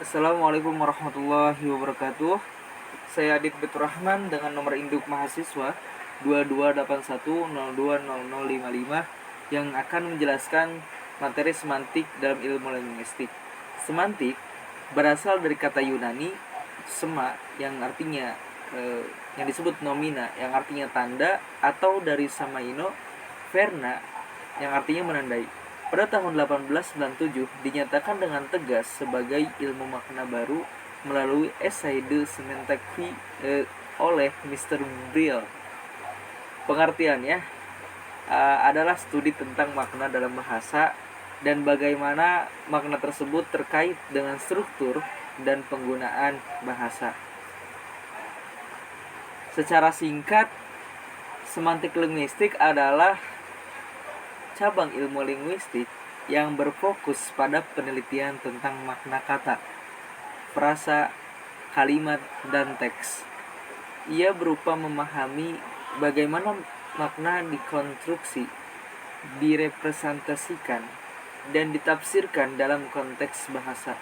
Assalamualaikum warahmatullahi wabarakatuh. Saya Adit Betur Rahman dengan nomor induk mahasiswa 2281020055 yang akan menjelaskan materi semantik dalam ilmu linguistik. Semantik berasal dari kata Yunani sema yang artinya yang disebut nomina yang artinya tanda, atau dari samaino verna yang artinya menandai. Pada tahun 1897 dinyatakan dengan tegas sebagai ilmu makna baru melalui esai De Semantique oleh Mr. Brill. Pengertiannya adalah studi tentang makna dalam bahasa dan bagaimana makna tersebut terkait dengan struktur dan penggunaan bahasa. Secara singkat, semantik linguistik adalah cabang ilmu linguistik yang berfokus pada penelitian tentang makna kata, frasa, kalimat, dan teks. Ia berupa memahami bagaimana makna dikonstruksi, direpresentasikan, dan ditafsirkan dalam konteks bahasa.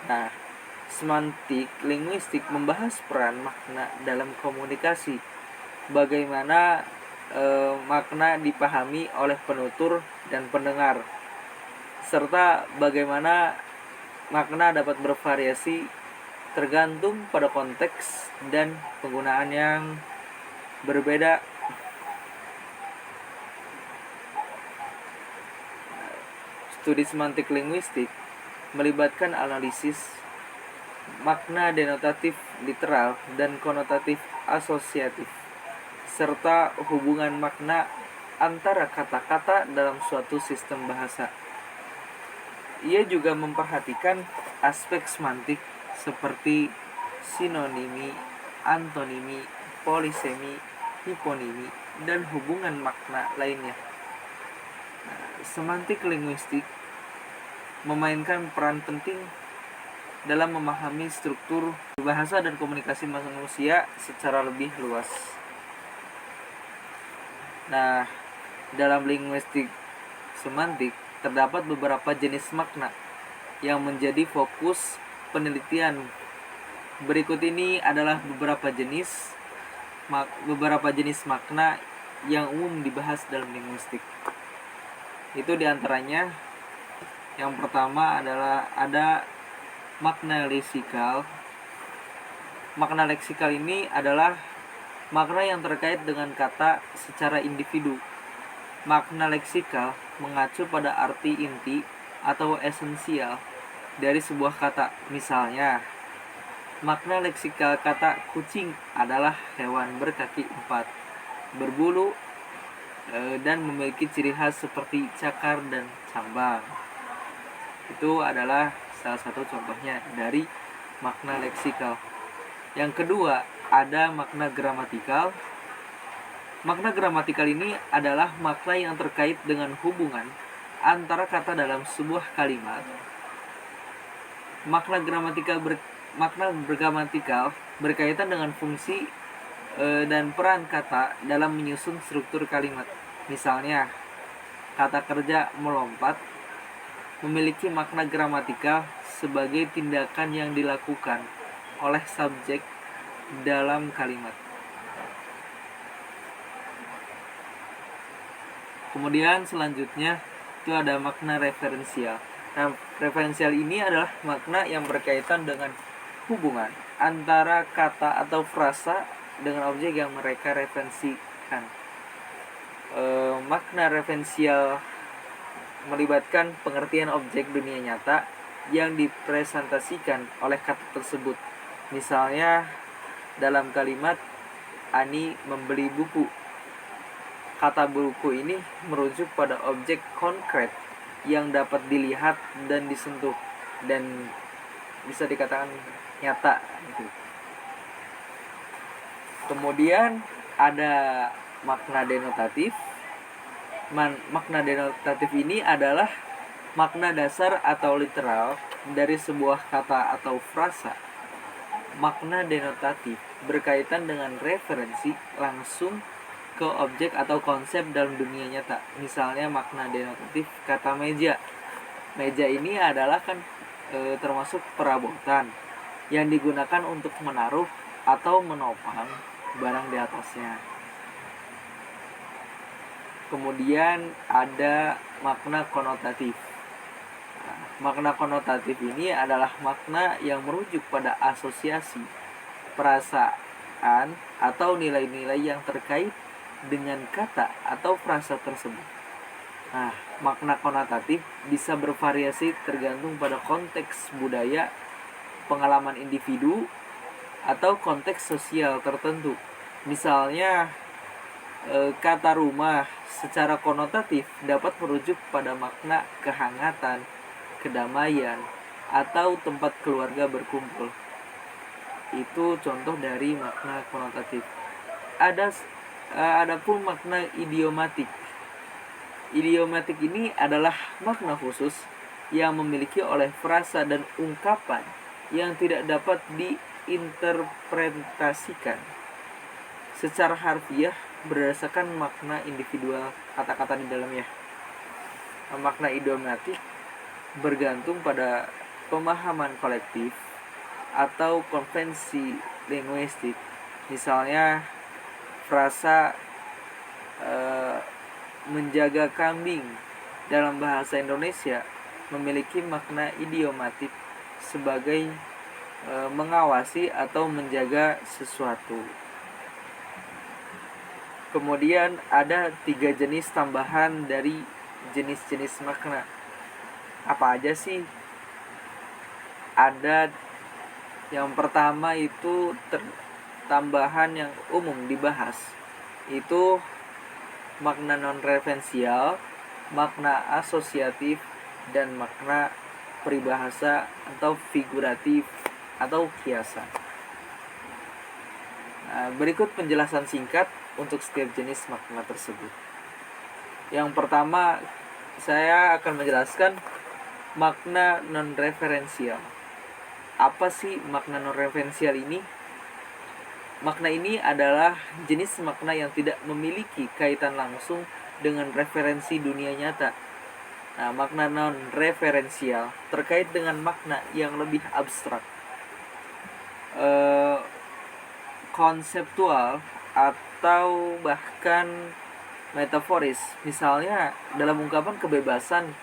Nah, semantik linguistik membahas peran makna dalam komunikasi, bagaimana makna dipahami oleh penutur dan pendengar, serta bagaimana makna dapat bervariasi tergantung pada konteks dan penggunaan yang berbeda. Studi semantik linguistik melibatkan analisis makna denotatif literal dan konotatif asosiatif, serta hubungan makna antara kata-kata dalam suatu sistem bahasa. Ia juga memperhatikan aspek semantik seperti sinonimi, antonimi, polisemi, hiponimi, dan hubungan makna lainnya. Semantik linguistik memainkan peran penting dalam memahami struktur bahasa dan komunikasi manusia secara lebih luas. Nah, dalam linguistik semantik terdapat beberapa jenis makna yang menjadi fokus penelitian. Berikut ini adalah beberapa jenis makna yang umum dibahas dalam linguistik. Itu diantaranya, yang pertama adalah ada makna leksikal. Makna leksikal ini adalah makna yang terkait dengan kata secara individu. Makna leksikal mengacu pada arti inti atau esensial dari sebuah kata. Misalnya, makna leksikal kata kucing adalah hewan berkaki 4, berbulu, dan memiliki ciri khas seperti cakar dan cambang. Itu adalah salah satu contohnya dari makna leksikal. Yang kedua, ada makna gramatikal. Makna gramatikal ini adalah makna yang terkait dengan hubungan antara kata dalam sebuah kalimat. Makna gramatikal berkaitan dengan fungsi dan peran kata dalam menyusun struktur kalimat. Misalnya, kata kerja melompat memiliki makna gramatikal sebagai tindakan yang dilakukan oleh subjek dalam kalimat. Kemudian selanjutnya itu ada makna referensial. Nah, referensial ini adalah makna yang berkaitan dengan hubungan antara kata atau frasa dengan objek yang mereka referensikan. Makna referensial melibatkan pengertian objek dunia nyata yang dipresentasikan oleh kata tersebut. Misalnya, dalam kalimat Ani membeli buku, kata buku ini merujuk pada objek konkret yang dapat dilihat dan disentuh dan bisa dikatakan nyata. Kemudian ada makna denotatif. Makna denotatif ini adalah makna dasar atau literal dari sebuah kata atau frasa. Makna denotatif berkaitan dengan referensi langsung ke objek atau konsep dalam dunia nyata. Misalnya makna denotatif kata meja. Meja ini adalah kan termasuk perabotan yang digunakan untuk menaruh atau menopang barang di atasnya. Kemudian ada makna konotatif. Nah, makna konotatif ini adalah makna yang merujuk pada asosiasi, perasaan, atau nilai-nilai yang terkait dengan kata atau frasa tersebut. Nah, makna konotatif bisa bervariasi tergantung pada konteks budaya, pengalaman individu, atau konteks sosial tertentu. Misalnya, kata rumah secara konotatif dapat merujuk pada makna kehangatan, kedamaian, atau tempat keluarga berkumpul. Itu contoh dari makna konotatif. Adapun makna idiomatik. Idiomatik ini adalah makna khusus yang memiliki oleh frasa dan ungkapan yang tidak dapat diinterpretasikan secara harfiah berdasarkan makna individual kata-kata di dalamnya. Makna idiomatik bergantung pada pemahaman kolektif atau konvensi linguistik. Misalnya frasa menjaga kambing dalam bahasa Indonesia memiliki makna idiomatik sebagai mengawasi atau menjaga sesuatu. Kemudian ada 3 jenis tambahan dari jenis-jenis makna. Apa aja sih? Ada yang pertama itu tambahan yang umum dibahas. Itu makna non-referensial, makna asosiatif, dan makna peribahasa atau figuratif atau kiasan. Nah, berikut penjelasan singkat untuk setiap jenis makna tersebut. Yang pertama, saya akan menjelaskan makna non-referensial. Apa sih makna non-referensial ini? Makna ini adalah jenis makna yang tidak memiliki kaitan langsung dengan referensi dunia nyata. Nah, makna non-referensial terkait dengan makna yang lebih abstrak, konseptual, atau bahkan metaforis. Misalnya dalam ungkapan kebebasan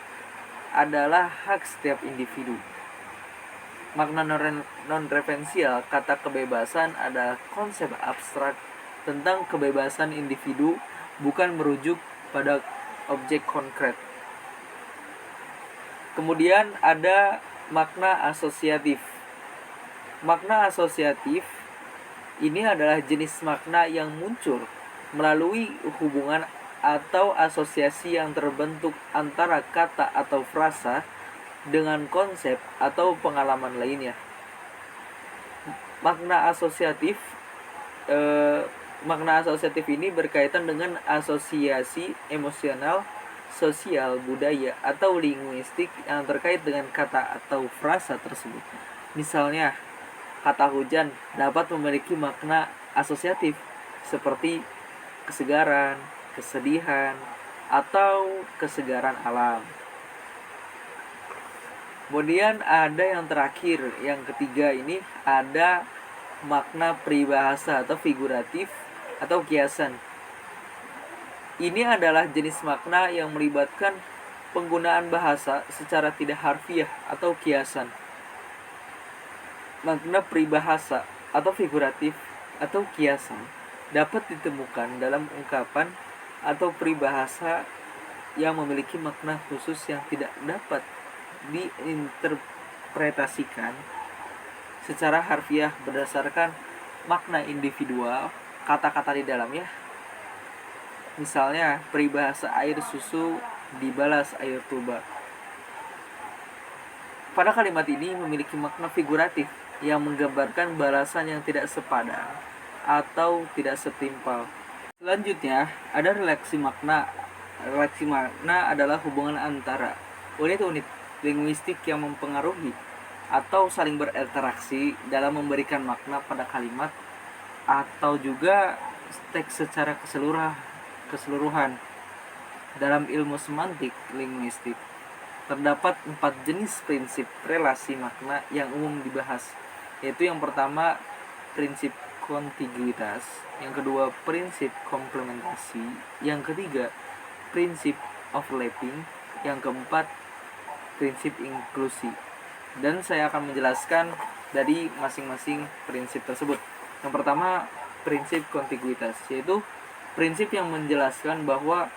adalah hak setiap individu. Makna non-referensial kata kebebasan adalah konsep abstrak tentang kebebasan individu, bukan merujuk pada objek konkret. Kemudian ada makna asosiatif. Makna asosiatif ini adalah jenis makna yang muncul melalui hubungan atau asosiasi yang terbentuk antara kata atau frasa dengan konsep atau pengalaman lainnya. Makna asosiatif ini berkaitan dengan asosiasi emosional, sosial, budaya, atau linguistik yang terkait dengan kata atau frasa tersebut. Misalnya, kata hujan dapat memiliki makna asosiatif seperti kesegaran, kesedihan, atau kesegaran alam. Kemudian ada yang terakhir, yang ketiga ini ada makna peribahasa atau figuratif atau kiasan. Ini adalah jenis makna yang melibatkan penggunaan bahasa secara tidak harfiah atau kiasan. Makna peribahasa atau figuratif atau kiasan dapat ditemukan dalam ungkapan atau peribahasa yang memiliki makna khusus yang tidak dapat diinterpretasikan secara harfiah berdasarkan makna individual kata-kata di dalamnya. Misalnya peribahasa air susu dibalas air tuba. Pada kalimat ini memiliki makna figuratif yang menggambarkan balasan yang tidak sepadan atau tidak setimpal. Selanjutnya ada relasi makna. Relasi makna adalah hubungan antara unit-unit linguistik yang mempengaruhi atau saling berinteraksi dalam memberikan makna pada kalimat atau juga teks secara keseluruhan dalam ilmu semantik linguistik. terdapat 4 jenis prinsip relasi makna yang umum dibahas, yaitu yang pertama prinsip kontiguitas, yang kedua prinsip komplementasi, yang ketiga prinsip overlapping, yang keempat prinsip inklusi. Dan saya akan menjelaskan dari masing-masing prinsip tersebut. Yang pertama prinsip kontiguitas, yaitu prinsip yang menjelaskan bahwa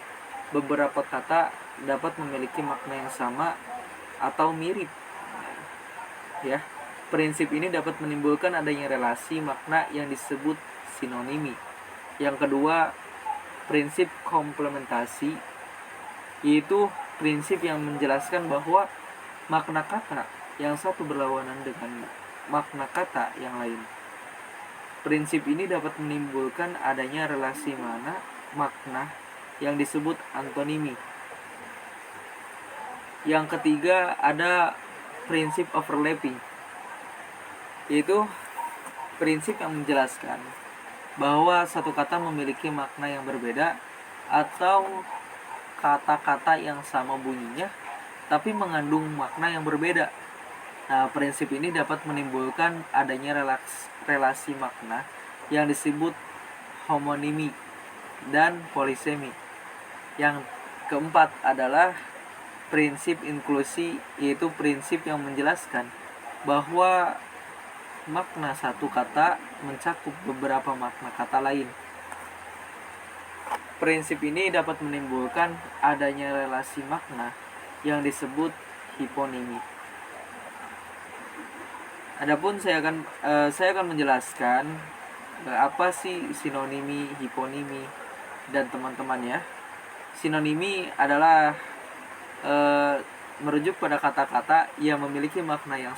beberapa kata dapat memiliki makna yang sama atau mirip. Ya, prinsip ini dapat menimbulkan adanya relasi makna yang disebut sinonimi. Yang kedua, prinsip komplementasi, yaitu prinsip yang menjelaskan bahwa makna kata yang satu berlawanan dengan makna kata yang lain. Prinsip ini dapat menimbulkan adanya relasi makna yang disebut antonimi. Yang ketiga ada prinsip overlapping, yaitu prinsip yang menjelaskan bahwa satu kata memiliki makna yang berbeda atau kata-kata yang sama bunyinya tapi mengandung makna yang berbeda. Nah, prinsip ini dapat menimbulkan adanya relasi makna yang disebut homonimi dan polisemi. Yang keempat adalah prinsip inklusi, yaitu prinsip yang menjelaskan bahwa makna satu kata mencakup beberapa makna kata lain. Prinsip ini dapat menimbulkan adanya relasi makna yang disebut hiponimi. Adapun saya akan menjelaskan apa sih sinonimi, hiponimi, dan teman-temannya. Sinonimi adalah merujuk pada kata-kata yang memiliki makna yang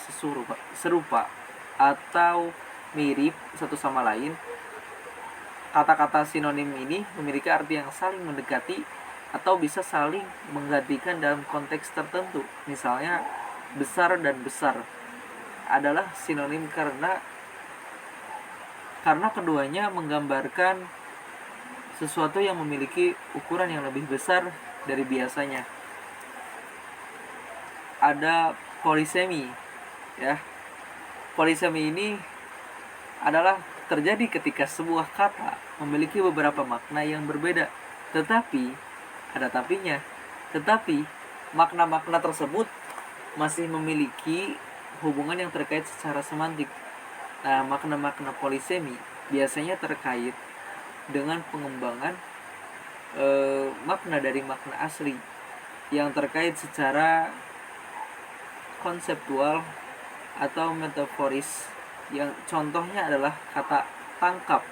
serupa atau mirip satu sama lain. Kata-kata sinonim ini memiliki arti yang saling mendekati atau bisa saling menggantikan dalam konteks tertentu. Misalnya besar dan besar adalah sinonim karena keduanya menggambarkan sesuatu yang memiliki ukuran yang lebih besar dari biasanya. Ada polisemi, ya. Polisemi ini adalah terjadi ketika sebuah kata memiliki beberapa makna yang berbeda, tetapi ada tapinya. Tetapi makna-makna tersebut masih memiliki hubungan yang terkait secara semantik. Nah, makna-makna polisemi biasanya terkait dengan pengembangan makna dari makna asli yang terkait secara konseptual atau metaforis. Yang contohnya adalah kata tangkap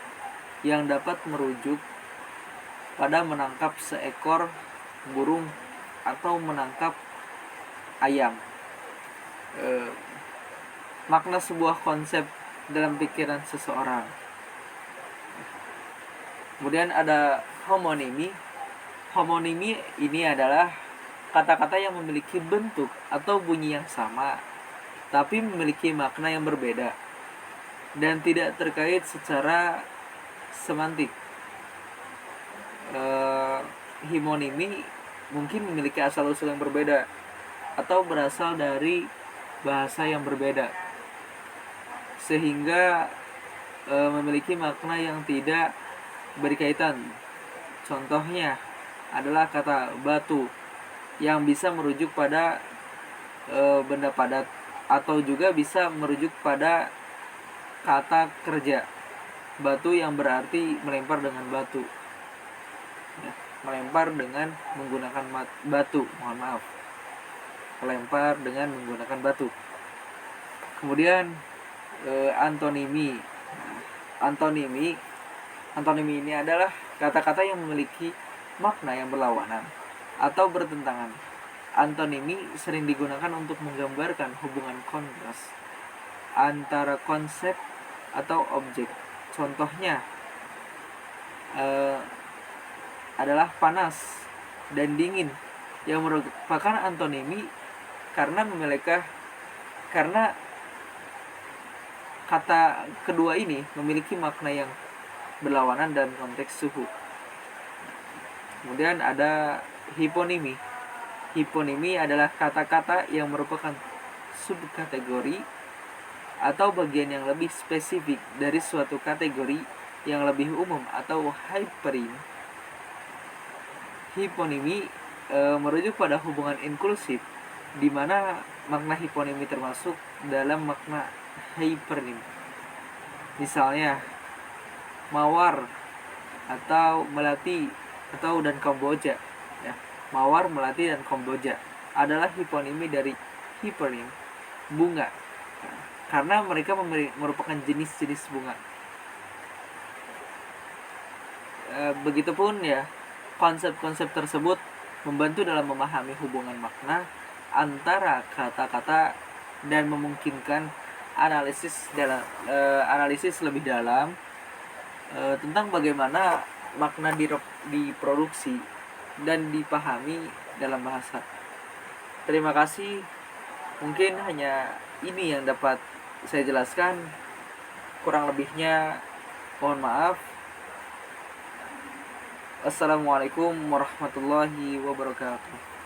yang dapat merujuk pada menangkap seekor burung atau menangkap ayam. Makna sebuah konsep dalam pikiran seseorang. Kemudian ada homonimi. Homonimi ini adalah kata-kata yang memiliki bentuk atau bunyi yang sama tapi memiliki makna yang berbeda dan tidak terkait secara semantik. Himonimi mungkin memiliki asal-usul yang berbeda atau berasal dari bahasa yang berbeda sehingga memiliki makna yang tidak berkaitan. Contohnya adalah kata batu yang bisa merujuk pada benda padat atau juga bisa merujuk pada kata kerja. Batu yang berarti melempar dengan batu, ya, melempar dengan menggunakan batu, melempar dengan menggunakan batu. Kemudian antonimi. Antonimi ini adalah kata-kata yang memiliki makna yang berlawanan atau bertentangan. Antonimi sering digunakan untuk menggambarkan hubungan kontras antara konsep atau objek. Contohnya adalah panas dan dingin yang merupakan antonimi karena kata kedua ini memiliki makna yang berlawanan dalam konteks suhu. Kemudian ada hiponimi. Hiponimi adalah kata-kata yang merupakan subkategori atau bagian yang lebih spesifik dari suatu kategori yang lebih umum atau hyperim. Hiponimi merujuk pada hubungan inklusif di mana makna hiponimi termasuk dalam makna hyperim. Misalnya Mawar atau Melati atau dan Kamboja ya. Mawar, Melati dan Kamboja adalah hiponimi dari hyperim, bunga, karena mereka merupakan jenis-jenis bunga. Begitupun ya, konsep-konsep tersebut membantu dalam memahami hubungan makna antara kata-kata dan memungkinkan analisis lebih dalam tentang bagaimana makna diproduksi dan dipahami dalam bahasa. Terima kasih. Mungkin hanya ini yang dapat saya jelaskan. Kurang lebihnya mohon maaf. Assalamualaikum warahmatullahi wabarakatuh.